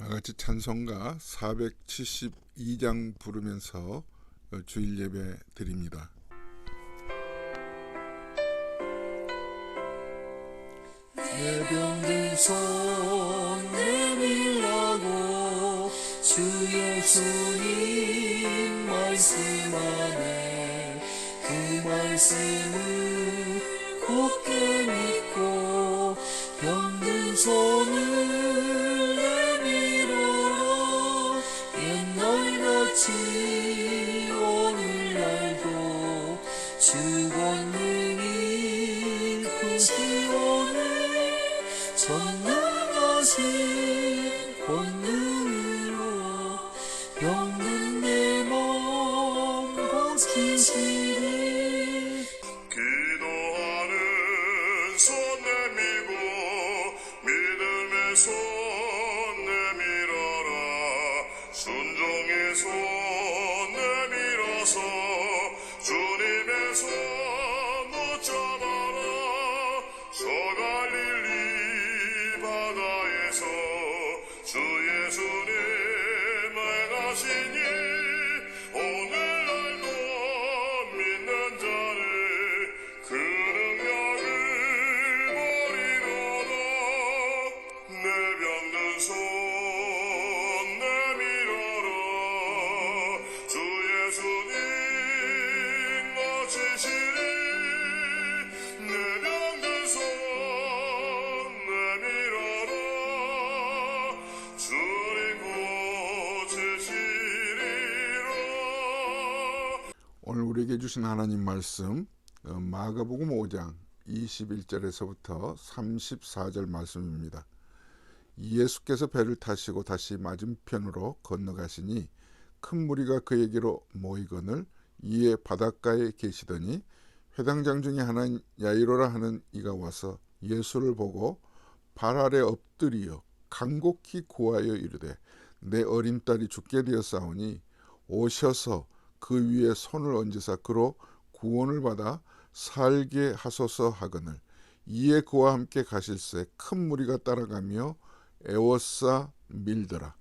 다 같이 찬송가 472장 부르면서 주일 예배 드립니다. 내 병든 손 내밀라고 주 예수님 말씀하네. 그 말씀을 굳게 믿고 병든 손을 내밀어라. 옛날같이 오늘날도 주 권능이 크시오네. 전능하신 권능으로 병든 내 몸 고치시리. 기도하는 손 내밀고 믿음의 손 내밀어라. 순종의 손 내밀어서 주님의 손 붙잡아라. 저 갈릴리 바다에서 주 예수님 행하시니 오늘날도 믿는 자를 그 능력을 버리로다. 내 병든 손 내밀어라. 주 예수님 고치시리. 내 병든 손 내밀어라. 주님 고치시리라. 오늘 우리에게 주신 하나님 말씀 마가복음 5장 21절에서부터 34절 말씀입니다. 예수께서 배를 타시고 다시 맞은편으로 건너가시니 큰 무리가 그에게로 모이거늘 이에 바닷가에 계시더니 회당장 중에 하나인 야이로라 하는 이가 와서 예수를 보고 발 아래 엎드리어 간곡히 구하여 이르되 내 어린 딸이 죽게 되었사오니 오셔서 그 위에 손을 얹으사 그로 구원을 받아 살게 하소서 하거늘 이에 그와 함께 가실새 큰 무리가 따라가며 애워싸 밀더라.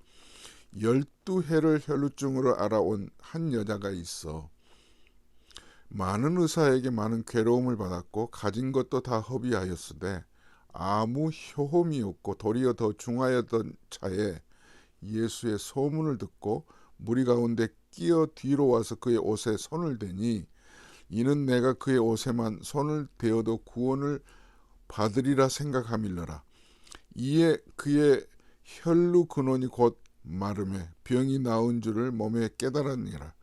12해를 혈루증으로 알아온 한 여자가 있어 많은 의사에게 많은 괴로움을 받았고 가진 것도 다 허비하였으되 아무 효험이 없고 도리어 더 중하였던 차에 예수의 소문을 듣고 무리 가운데 끼어 뒤로 와서 그의 옷에 손을 대니 이는 내가 그의 옷에만 손을 대어도 구원을 받으리라 생각함일러라. 이에 그의 혈루 근원이 곧 마름에 병이 나은 줄을 몸에 깨달았니라.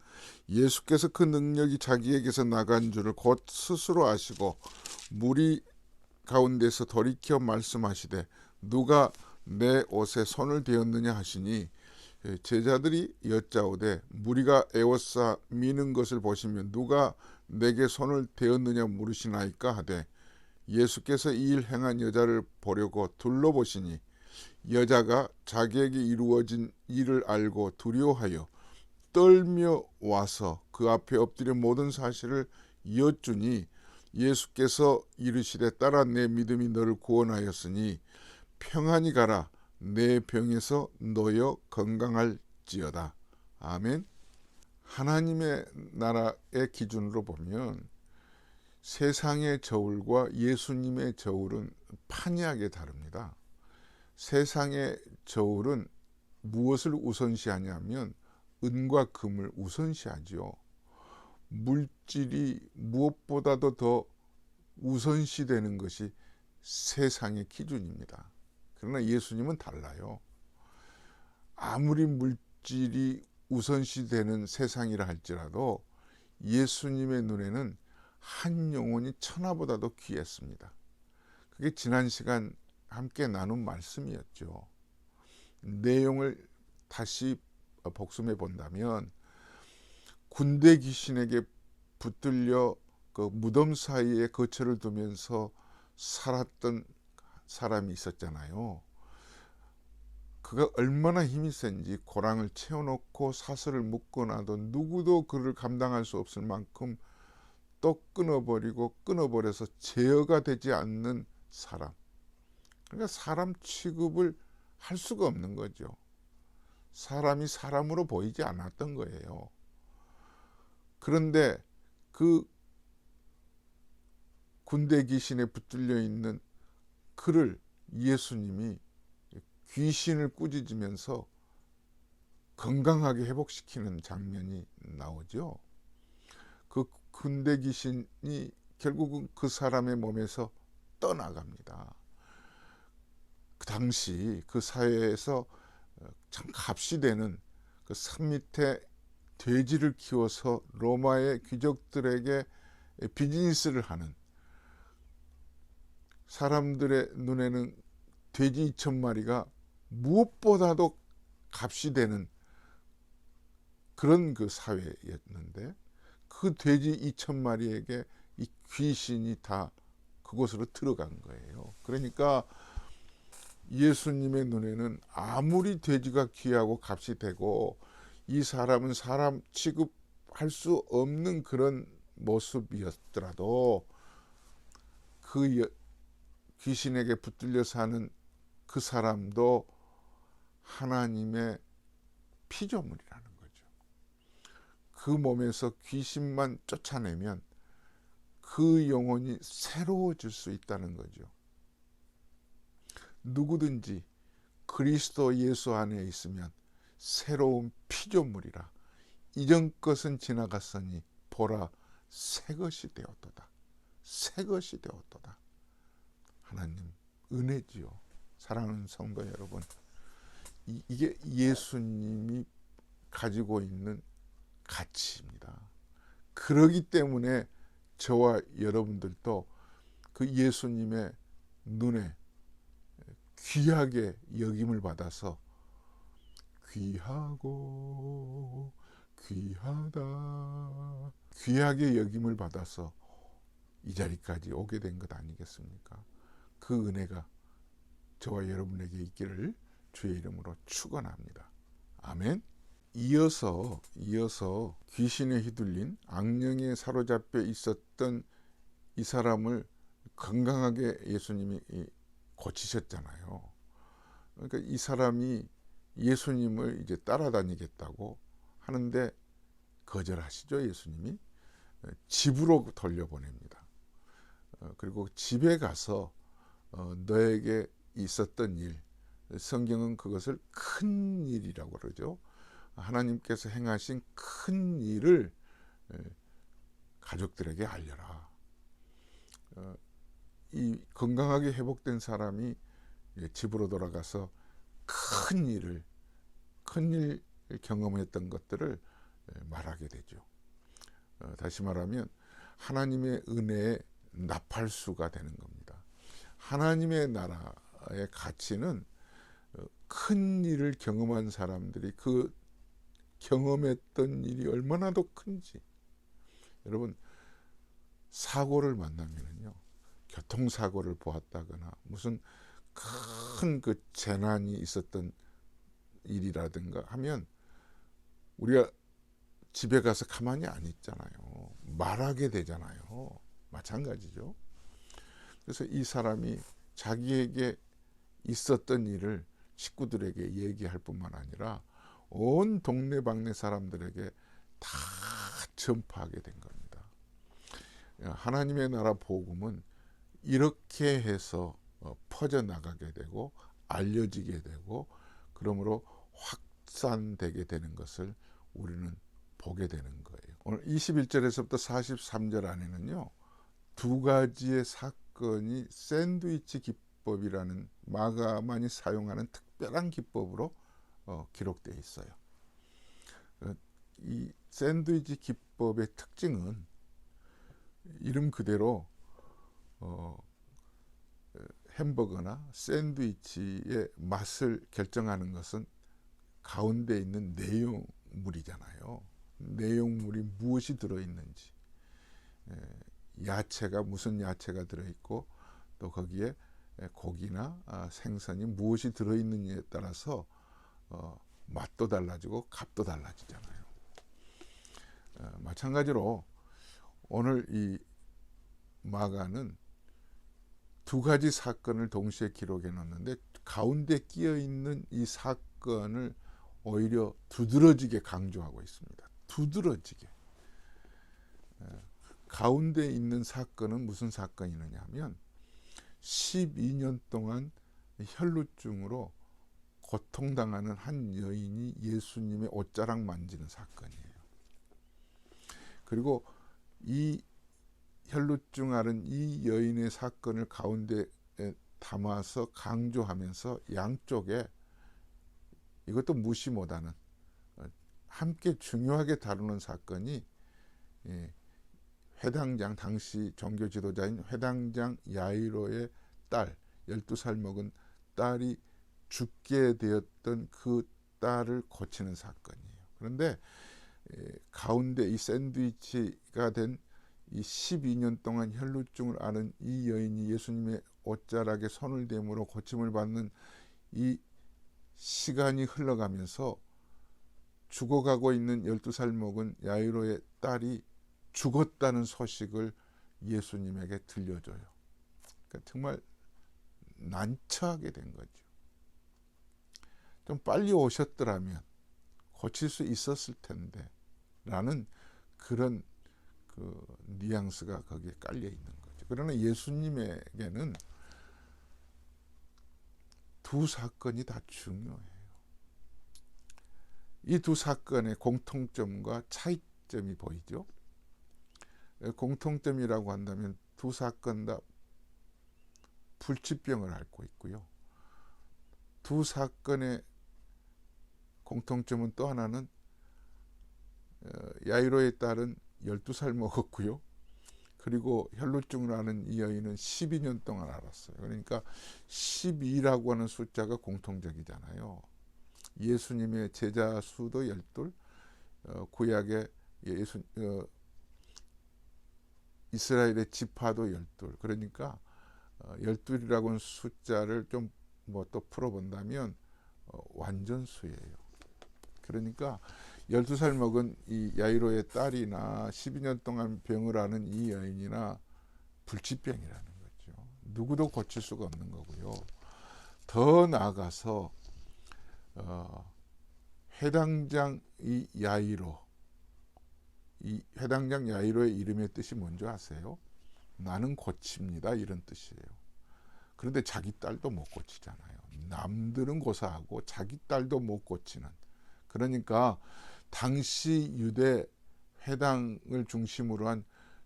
예수께서 그 능력이 자기에게서 나간 줄을 곧 스스로 아시고 무리 가운데서 돌이켜 말씀하시되 누가 내 옷에 손을 대었느냐 하시니 제자들이 여짜오되 무리가 애워싸 미는 것을 보시면 누가 내게 손을 대었느냐 물으시나이까 하되 예수께서 이 일 행한 여자를 보려고 둘러보시니 여자가 자기에게 이루어진 일을 알고 두려워하여 떨며 와서 그 앞에 엎드려 모든 사실을 여쭈니 예수께서 이르시되 딸아 내 믿음이 너를 구원하였으니 평안히 가라 내 병에서 놓여 건강할지어다. 아멘. 하나님의 나라의 기준으로 보면 세상의 저울과 예수님의 저울은 판이하게 다릅니다. 세상의 저울은 무엇을 우선시하냐면 은과 금을 우선시하죠. 물질이 무엇보다도 더 우선시되는 것이 세상의 기준입니다. 그러나 예수님은 달라요. 아무리 물질이 우선시되는 세상이라 할지라도 예수님의 눈에는 한 영혼이 천하보다도 귀했습니다. 그게 지난 시간 함께 나눈 말씀이었죠. 내용을 다시 복습해 본다면 군대 귀신에게 붙들려 그 무덤 사이에 거처를 두면서 살았던 사람이 있었잖아요. 그가 얼마나 힘이 센지 고랑을 채워놓고 사슬을 묶어놔도 누구도 그를 감당할 수 없을 만큼 또 끊어버려서 제어가 되지 않는 사람. 그러니까 사람 취급을 할 수가 없는 거죠. 사람이 사람으로 보이지 않았던 거예요. 그런데 그 군대 귀신에 붙들려 있는 그를 예수님이 귀신을 꾸짖으면서 건강하게 회복시키는 장면이 나오죠. 그 군대 귀신이 결국은 그 사람의 몸에서 떠나갑니다. 그 당시 그 사회에서 참 값이 되는 그 산 밑에 돼지를 키워서 로마의 귀족들에게 비즈니스를 하는, 사람들의 눈에는 돼지 2,000마리가 무엇보다도 값이 되는 그런 그 사회였는데, 그 돼지 2,000마리에게 이 귀신이 다 그곳으로 들어간 거예요. 그러니까 예수님의 눈에는 아무리 돼지가 귀하고 값이 되고 이 사람은 사람 취급할 수 없는 그런 모습이었더라도 그 귀신에게 붙들려 사는 그 사람도 하나님의 피조물이라는 거죠. 그 몸에서 귀신만 쫓아내면 그 영혼이 새로워질 수 있다는 거죠. 누구든지 그리스도 예수 안에 있으면 새로운 피조물이라. 이전 것은 지나갔으니 보라 새 것이 되었도다. 새 것이 되었도다. 하나님 은혜지요. 사랑하는 성도 여러분, 이게 예수님이 가지고 있는 가치입니다. 그러기 때문에 저와 여러분들도 그 예수님의 눈에 귀하게 여김을 받아서 귀하고 귀하다, 귀하게 여김을 받아서 이 자리까지 오게 된 것 아니겠습니까? 그 은혜가 저와 여러분에게 있기를 주의 이름으로 축원합니다. 아멘. 이어서 귀신에 휘둘린 악령에 사로잡혀 있었던 이 사람을 건강하게 예수님이 고치셨잖아요. 그러니까 이 사람이 예수님을 이제 따라다니겠다고 하는데 거절하시죠. 예수님이 집으로 돌려보냅니다. 그리고 집에 가서 너에게 있었던 일, 성경은 그것을 큰 일이라고 그러죠. 하나님께서 행하신 큰 일을 가족들에게 알려라. 이 건강하게 회복된 사람이 집으로 돌아가서 큰 일 경험했던 것들을 말하게 되죠. 다시 말하면 하나님의 은혜에 나팔수가 되는 겁니다. 하나님의 나라의 가치는 큰 일을 경험한 사람들이 그 경험했던 일이 얼마나 더 큰지. 여러분, 사고를 만나면요, 교통사고를 보았다거나 무슨 큰 그 재난이 있었던 일이라든가 하면 우리가 집에 가서 가만히 안 있잖아요. 말하게 되잖아요. 마찬가지죠. 그래서 이 사람이 자기에게 있었던 일을 식구들에게 얘기할 뿐만 아니라 온 동네방네 사람들에게 다 전파하게 된 겁니다. 하나님의 나라 복음은 이렇게 해서 퍼져나가게 되고 알려지게 되고 그러므로 확산되게 되는 것을 우리는 보게 되는 거예요. 오늘 21절에서부터 43절 안에는요, 두 가지의 사건이 샌드위치 기법이라는 마가만이 사용하는 특별한 기법으로 기록되어 있어요. 이 샌드위치 기법의 특징은 이름 그대로 햄버거나 샌드위치의 맛을 결정하는 것은 가운데 있는 내용물이잖아요. 내용물이 무엇이 들어있는지, 야채가 무슨 야채가 들어있고 또 거기에 고기나 생선이 무엇이 들어있느냐에 따라서 맛도 달라지고 값도 달라지잖아요. 마찬가지로 오늘 이 마가는 두 가지 사건을 동시에 기록해 놓는데 가운데 끼어 있는 이 사건을 오히려 두드러지게 강조하고 있습니다. 두드러지게. 가운데 있는 사건은 무슨 사건이느냐 하면 12년 동안 혈루증으로 고통당하는 한 여인이 예수님의 옷자락 만지는 사건이에요. 그리고 이 혈루증 앓은 이 여인의 사건을 가운데 담아서 강조하면서 양쪽에 이것도 무시 못하는 함께 중요하게 다루는 사건이 회당장, 당시 종교 지도자인 회당장 야이로의 딸, 12살 먹은 딸이 죽게 되었던 그 딸을 고치는 사건이에요. 그런데 가운데 이 샌드위치가 된 이 12년 동안 혈루증을 앓은 이 여인이 예수님의 옷자락에 손을 대므로 고침을 받는 이 시간이 흘러가면서 죽어가고 있는 12살 먹은 야이로의 딸이 죽었다는 소식을 예수님에게 들려줘요. 그러니까 정말 난처하게 된 거죠. 좀 빨리 오셨더라면 고칠 수 있었을 텐데 라는 그런 그 뉘앙스가 거기에 깔려 있는 거죠. 그러나 예수님에게는 두 사건이 다 중요해요. 이 두 사건의 공통점과 차이점이 보이죠. 공통점이라고 한다면 두 사건 다 불치병을 앓고 있고요. 두 사건의 공통점은 또 하나는 야이로의 딸은 12살 먹었고요. 그리고 혈루증을 앓는 이 여인은 12년 동안 앓았어요. 그러니까 12라고 하는 숫자가 공통적이잖아요. 예수님의 제자 수도 12, 구약의 이스라엘의 지파도 12. 그러니까 12이라고 하는 숫자를 좀 뭐 또 풀어본다면 완전수예요. 그러니까 12살 먹은 이 야이로의 딸이나 12년 동안 병을 앓는 이 여인이나 불치병이라는 거죠. 누구도 고칠 수가 없는 거고요. 더 나아가서 회당장 이 야이로, 이 회당장 야이로의 이름의 뜻이 뭔지 아세요? 나는 고칩니다, 이런 뜻이에요. 그런데 자기 딸도 못 고치잖아요. 남들은 고사하고 자기 딸도 못 고치는. 그러니까 당시 유대 회당을 중심으로 한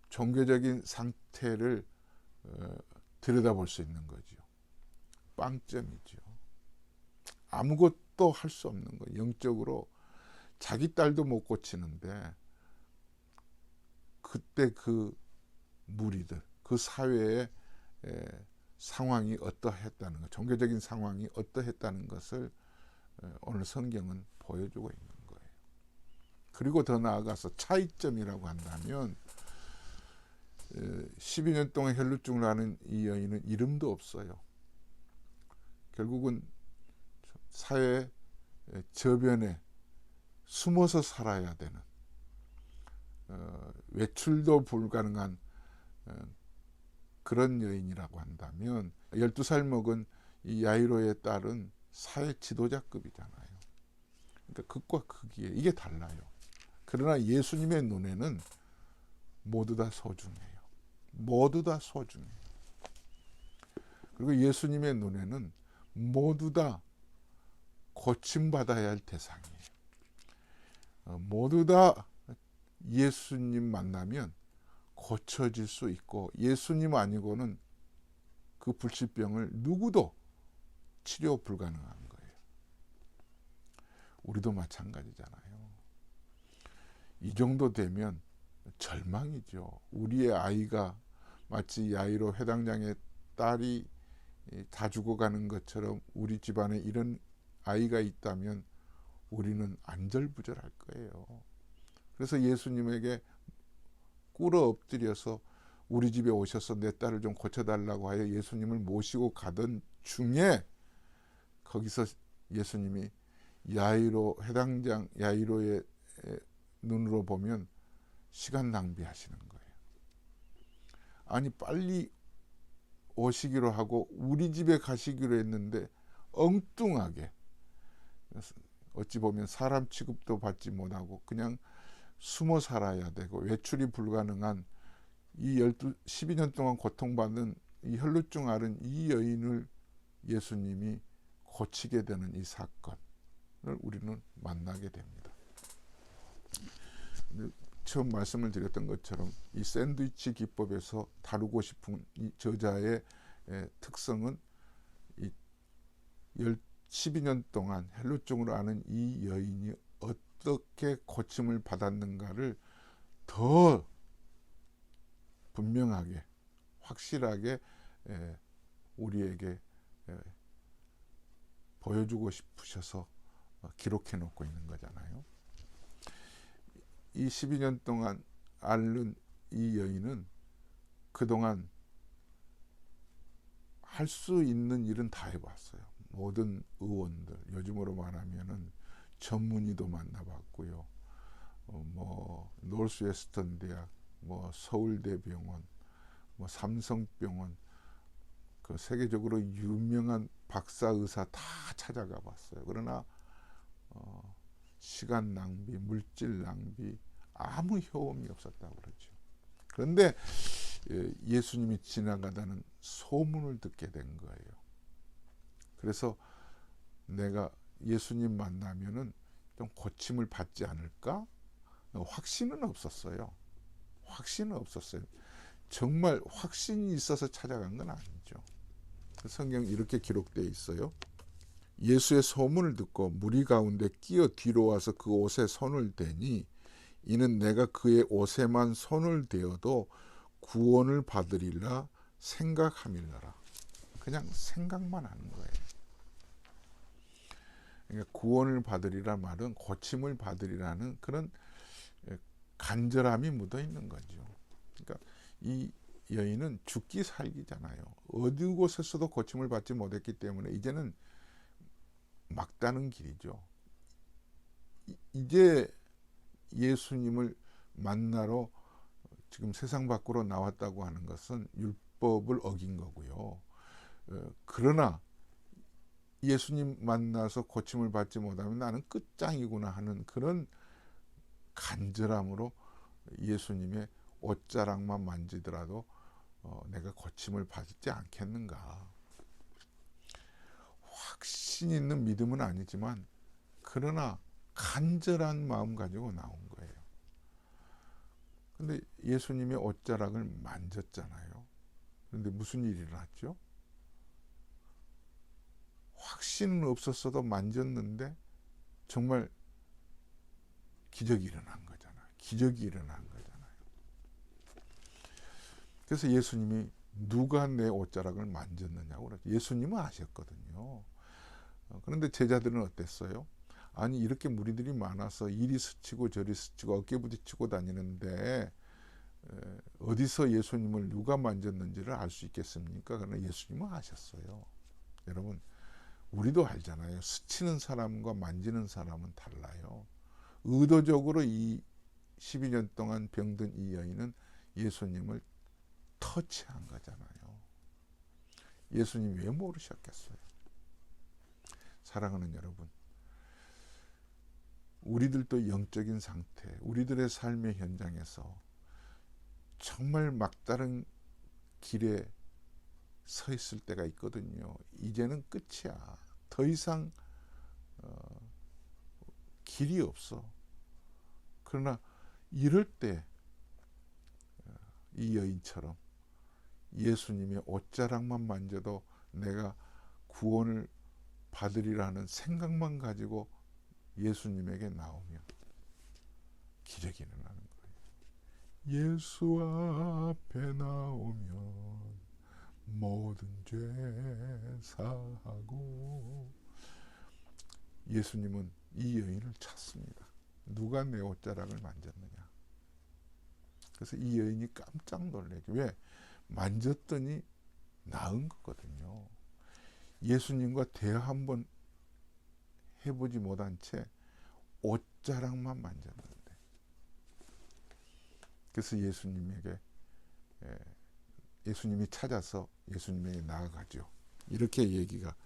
종교적인 상태를 들여다볼 수 있는 거죠. 빵점이죠. 아무것도 할 수 없는 거예요. 영적으로 자기 딸도 못 고치는데 그때 그 무리들, 그 사회의 상황이 어떠했다는 것, 종교적인 상황이 어떠했다는 것을 오늘 성경은 보여주고 있는 거예요. 그리고 더 나아가서 차이점이라고 한다면 12년 동안 혈루증을 앓는 이 여인은 이름도 없어요. 결국은 사회 저변에 숨어서 살아야 되는, 외출도 불가능한 그런 여인이라고 한다면 12살 먹은 이 야이로의 딸은 사회 지도자급이잖아요. 그러니까 극과 극이에요. 이게 달라요. 그러나 예수님의 눈에는 모두 다 소중해요. 모두 다 소중해요. 그리고 예수님의 눈에는 모두 다 고침받아야 할 대상이에요. 모두 다 예수님 만나면 고쳐질 수 있고, 예수님 아니고는 그 불치병을 누구도 치료 불가능한 거예요. 우리도 마찬가지잖아요. 이 정도 되면 절망이죠. 우리의 아이가 마치 야이로 회당장의 딸이 다 죽어가는 것처럼 우리 집안에 이런 아이가 있다면 우리는 안절부절할 거예요. 그래서 예수님에게 꿇어 엎드려서 우리 집에 오셔서 내 딸을 좀 고쳐달라고 하여 예수님을 모시고 가던 중에 거기서 예수님이 야이로, 회당장 야이로의 눈으로 보면 시간 낭비하시는 거예요. 아니 빨리 오시기로 하고 우리 집에 가시기로 했는데 엉뚱하게 어찌 보면 사람 취급도 받지 못하고 그냥 숨어 살아야 되고 외출이 불가능한 이 12년 동안 고통받는 이 혈루증 앓은 이 여인을 예수님이 고치게 되는 이 사건을 우리는 만나게 됩니다. 처음 말씀을 드렸던 것처럼 이 샌드위치 기법에서 다루고 싶은 이 저자의 특성은 이 12년 동안 헬루증으로 앓은 이 여인이 어떻게 고침을 받았는가를 더 분명하게 확실하게 우리에게 보여주고 싶으셔서 기록해 놓고 있는 거잖아요. 이 12년 동안 앓는 이 여인은 그동안 할 수 있는 일은 다 해봤어요. 모든 의원들, 요즘으로 말하면은 전문의도 만나봤고요. 뭐 노스웨스턴 대학, 뭐 서울대병원, 뭐 삼성병원, 그 세계적으로 유명한 박사 의사 다 찾아가 봤어요. 그러나 시간 낭비, 물질 낭비, 아무 효험이 없었다고 그러죠. 그런데 예수님이 지나가다는 소문을 듣게 된 거예요. 그래서 내가 예수님 만나면은 좀 고침을 받지 않을까? 확신은 없었어요. 확신은 없었어요. 정말 확신이 있어서 찾아간 건 아니죠. 성경 이렇게 기록되어 있어요. 예수의 소문을 듣고 무리 가운데 끼어 뒤로 와서 그 옷에 손을 대니 이는 내가 그의 옷에만 손을 대어도 구원을 받으리라 생각함이라. 그냥 생각만 하는 거예요. 그러니까 구원을 받으리라 말은 고침을 받으리라는 그런 간절함이 묻어 있는 거죠. 그러니까 이 여인은 죽기 살기잖아요. 어디 곳에서도 고침을 받지 못했기 때문에 이제는 막다른 길이죠. 이제 예수님을 만나러 지금 세상 밖으로 나왔다고 하는 것은 율법을 어긴 거고요. 그러나 예수님 만나서 고침을 받지 못하면 나는 끝장이구나 하는 그런 간절함으로 예수님의 옷자락만 만지더라도 내가 고침을 받지 않겠는가. 확신 있는 믿음은 아니지만 그러나 간절한 마음 가지고 나온 거예요. 근데 예수님의 옷자락을 만졌잖아요. 그런데 무슨 일이 일어났죠? 확신은 없었어도 만졌는데 정말 기적이 일어난 거잖아요. 기적이 일어난 거잖아요. 그래서 예수님이 누가 내 옷자락을 만졌느냐고 그러죠. 예수님은 아셨거든요. 그런데 제자들은 어땠어요? 아니 이렇게 무리들이 많아서 이리 스치고 저리 스치고 어깨 부딪히고 다니는데 어디서 예수님을 누가 만졌는지를 알 수 있겠습니까? 그러나 예수님은 아셨어요. 여러분 우리도 알잖아요. 스치는 사람과 만지는 사람은 달라요. 의도적으로 이 12년 동안 병든 이 여인은 예수님을 터치한 거잖아요. 예수님 왜 모르셨겠어요? 사랑하는 여러분, 우리들도 영적인 상태, 우리들의 삶의 현장에서 정말 막다른 길에 서 있을 때가 있거든요. 이제는 끝이야. 더 이상 길이 없어. 그러나 이럴 때 이 여인처럼 예수님의 옷자락만 만져도 내가 구원을 받으리라는 생각만 가지고 예수님에게 나오면 기적이 일어나는 거예요. 예수 앞에 나오면 모든 죄 사하고. 예수님은 이 여인을 찾습니다. 누가 내 옷자락을 만졌느냐. 그래서 이 여인이 깜짝 놀래죠. 왜? 만졌더니 나은 거거든요. 예수님과 대화 한번 해보지 못한 채 옷자락만 만졌는데. 그래서 예수님이 찾아서 예수님에게 나아가죠. 이렇게 얘기가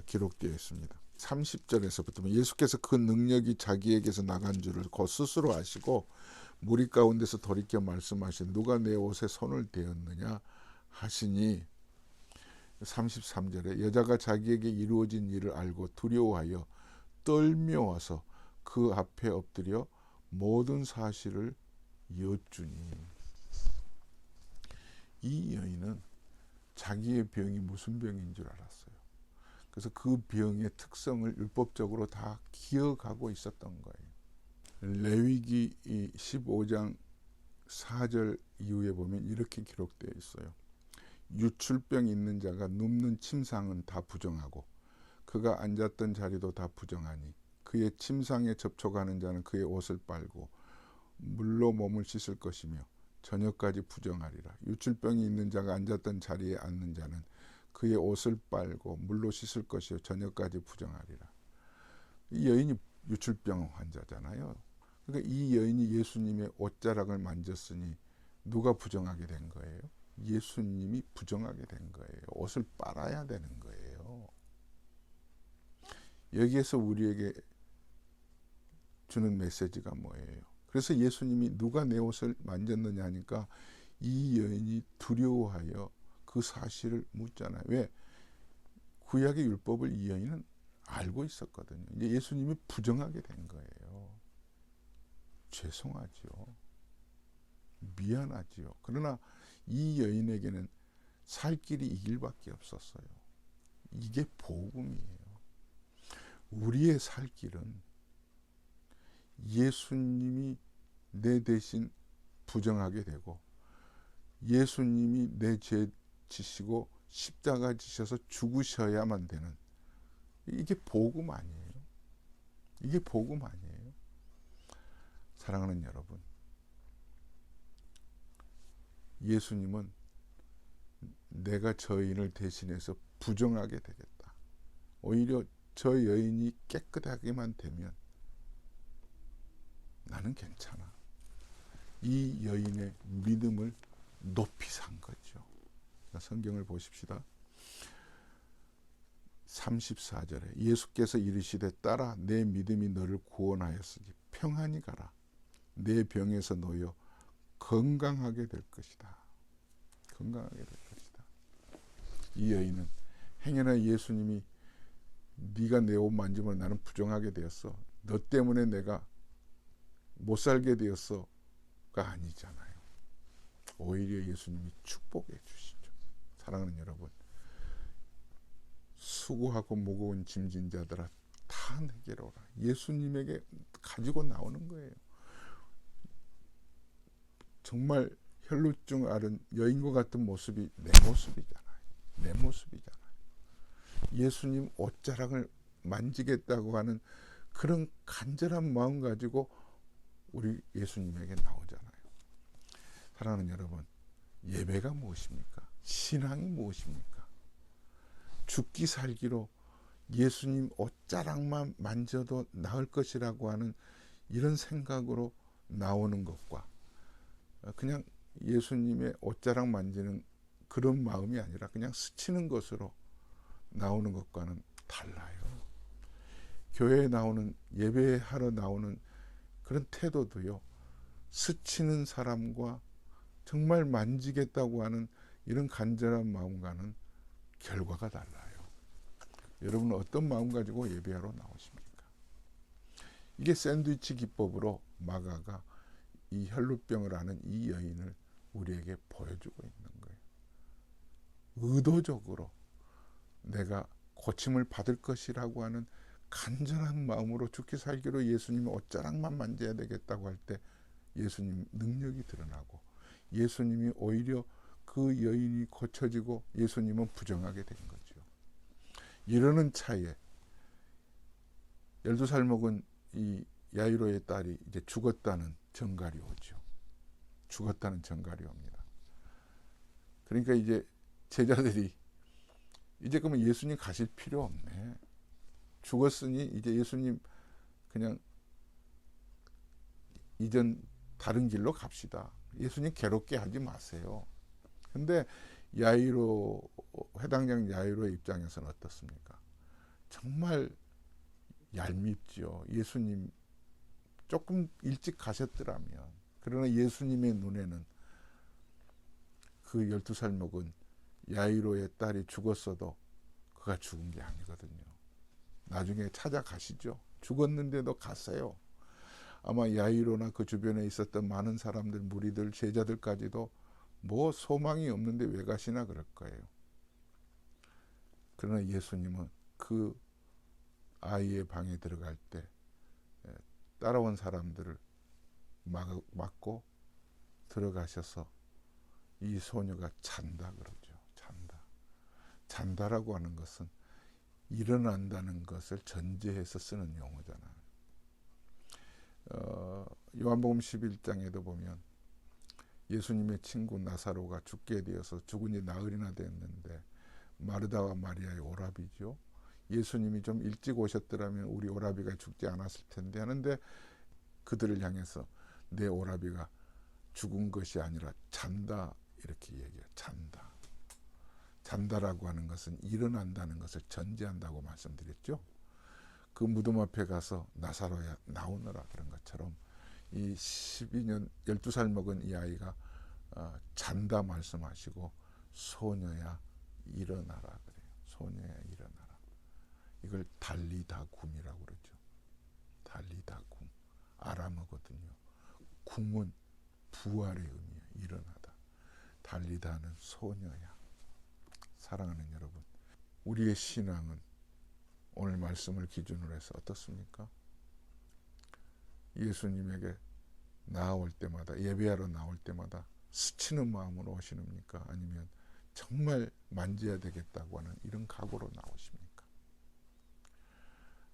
기록되어 있습니다. 30절에서부터 예수께서 그 능력이 자기에게서 나간 줄을 곧 스스로 아시고 무리 가운데서 돌이켜 말씀하신 누가 내 옷에 손을 대었느냐 하시니 33절에 여자가 자기에게 이루어진 일을 알고 두려워하여 떨며 와서 그 앞에 엎드려 모든 사실을 여쭈니. 이 여인은 자기의 병이 무슨 병인 줄 알았어요. 그래서 그 병의 특성을 율법적으로 다 기억하고 있었던 거예요. 레위기 15장 4절 이후에 보면 이렇게 기록되어 있어요. 유출병 있는 자가 눕는 침상은 다 부정하고 그가 앉았던 자리도 다 부정하니 그의 침상에 접촉하는 자는 그의 옷을 빨고 물로 몸을 씻을 것이며 저녁까지 부정하리라. 유출병이 있는 자가 앉았던 자리에 앉는 자는 그의 옷을 빨고 물로 씻을 것이요 저녁까지 부정하리라. 이 여인이 유출병 환자잖아요. 그러니까 이 여인이 예수님의 옷자락을 만졌으니 누가 부정하게 된 거예요? 예수님이 부정하게 된 거예요. 옷을 빨아야 되는 거예요. 여기에서 우리에게 주는 메시지가 뭐예요? 그래서 예수님이 누가 내 옷을 만졌느냐 하니까 이 여인이 두려워하여 그 사실을 묻잖아요. 왜? 구약의 율법을 이 여인은 알고 있었거든요. 이제 예수님이 부정하게 된 거예요. 죄송하지요. 미안하지요. 그러나 이 여인에게는 살 길이 이 길밖에 없었어요. 이게 복음이에요. 우리의 살 길은 예수님이 내 대신 부정하게 되고 예수님이 내 죄 지시고 십자가 지셔서 죽으셔야만 되는, 이게 복음 아니에요? 이게 복음 아니에요? 사랑하는 여러분, 예수님은 내가 저 여인을 대신해서 부정하게 되겠다. 오히려 저 여인이 깨끗하게만 되면 나는 괜찮아. 이 여인의 믿음을 높이 산 거죠. 성경을 보십시다. 34절에 예수께서 이르시되 딸아 내 믿음이 너를 구원하였으니 평안히 가라. 내 병에서 놓여 건강하게 될 것이다. 건강하게 될 것이다. 이 여인은 행여나 예수님이 네가 내 옷 만지면 나는 부정하게 되었어, 너 때문에 내가 못 살게 되었어가 아니잖아요. 오히려 예수님이 축복해 주시죠. 사랑하는 여러분, 수고하고 무거운 짐진 자들아 다 내게로 오라. 예수님에게 가지고 나오는 거예요. 정말 혈루증 앓은 여인과 같은 모습이 내 모습이잖아요. 내 모습이잖아요. 예수님 옷자락을 만지겠다고 하는 그런 간절한 마음 가지고 우리 예수님에게 나오잖아요. 사랑하는 여러분, 예배가 무엇입니까? 신앙이 무엇입니까? 죽기 살기로 예수님 옷자락만 만져도 나을 것이라고 하는 이런 생각으로 나오는 것과 그냥 예수님의 옷자락 만지는 그런 마음이 아니라 그냥 스치는 것으로 나오는 것과는 달라요. 교회에 나오는, 예배하러 나오는 그런 태도도요, 스치는 사람과 정말 만지겠다고 하는 이런 간절한 마음과는 결과가 달라요. 여러분은 어떤 마음 가지고 예배하러 나오십니까? 이게 샌드위치 기법으로 마가가 이 혈루병을 앓는 이 여인을 우리에게 보여주고 있는 거예요. 의도적으로 내가 고침을 받을 것이라고 하는 간절한 마음으로 죽기 살기로 예수님의 옷자락만 만져야 되겠다고 할 때 예수님 능력이 드러나고 예수님이 오히려 그 여인이 고쳐지고 예수님은 부정하게 된 거죠. 이러는 차에 12살 먹은 이 야이로의 딸이 이제 죽었다는 전갈이 오죠. 죽었다는 전갈이 옵니다. 그러니까 이제 제자들이 이제 그러면 예수님 가실 필요 없네. 죽었으니 이제 예수님 그냥 이전 다른 길로 갑시다. 예수님 괴롭게 하지 마세요. 근데 야이로, 회당장 야이로의 입장에서는 어떻습니까? 정말 얄밉지요. 예수님 조금 일찍 가셨더라면. 그러나 예수님의 눈에는 그 12살 먹은 야이로의 딸이 죽었어도 그가 죽은 게 아니거든요. 나중에 찾아가시죠. 죽었는데도 갔어요. 아마 야이로나 그 주변에 있었던 많은 사람들, 무리들, 제자들까지도 뭐 소망이 없는데 왜 가시나 그럴 거예요. 그러나 예수님은 그 아이의 방에 들어갈 때 따라온 사람들을 막고 들어가셔서 이 소녀가 잔다 그러죠. 잔다. 잔다라고 하는 것은 일어난다는 것을 전제해서 쓰는 용어잖아요. 요한복음 11장에도 보면 예수님의 친구 나사로가 죽게 되어서 죽은 지 나흘이나 됐는데 마르다와 마리아의 오라비죠. 예수님이 좀 일찍 오셨더라면 우리 오라비가 죽지 않았을 텐데 하는데 그들을 향해서 내 오라비가 죽은 것이 아니라 잔다 이렇게 얘기해요. 잔다. 잔다라고 하는 것은 일어난다는 것을 전제한다고 말씀드렸죠. 그 무덤 앞에 가서 나사로야 나오너라 그런 것처럼 이 12살 먹은 이 아이가 잔다 말씀하시고 소녀야 일어나라 그래요. 소녀야 일어나라. 이걸 달리다굼이라고 그러죠. 달리다굼. 아람어거든요. 굼은 부활의 의미예요. 일어나다. 달리다는 소녀야. 사랑하는 여러분, 우리의 신앙은 오늘 말씀을 기준으로 해서 어떻습니까? 예수님에게 나아올 때마다, 예배하러 나올 때마다 스치는 마음으로 오시는입니까? 아니면 정말 만져야 되겠다고 하는 이런 각오로 나오십니까?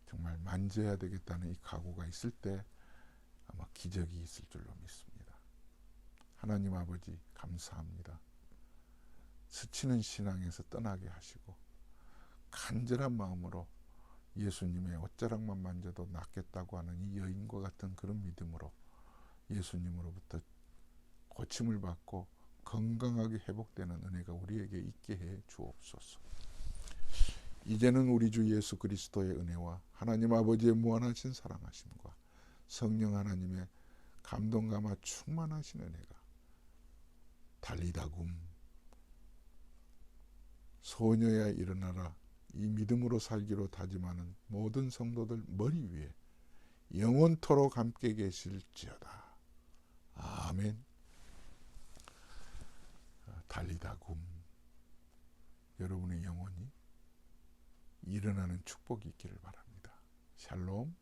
정말 만져야 되겠다는 이 각오가 있을 때 아마 기적이 있을 줄로 믿습니다. 하나님 아버지 감사합니다. 스치는 신앙에서 떠나게 하시고 간절한 마음으로 예수님의 옷자락만 만져도 낫겠다고 하는 이 여인과 같은 그런 믿음으로 예수님으로부터 고침을 받고 건강하게 회복되는 은혜가 우리에게 있게 해 주옵소서. 이제는 우리 주 예수 그리스도의 은혜와 하나님 아버지의 무한하신 사랑하심과 성령 하나님의 감동감화 충만하신 은혜가 달리다굼 소녀야 일어나라 이 믿음으로 살기로 다짐하는 모든 성도들 머리 위에 영원토록 함께 계실지어다. 아멘. 달리다굼 여러분의 영혼이 일어나는 축복이 있기를 바랍니다. 샬롬.